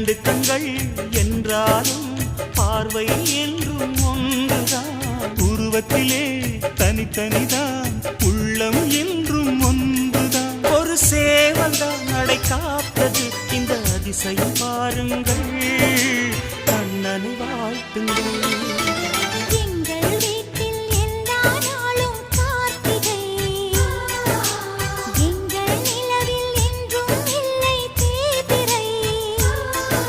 இரண்டு கண்கள் என்றாலும் பார்வை என்றும் ஒன்றுதான். உருவத்திலே தனித்தனிதான், உள்ளம் என்றும் ஒன்றுதான். ஒரு சேவல்தான் நடை காத்தது, இந்த அதிசயம் பாருங்கள், கண்ணனை வாழ்த்துங்கள்.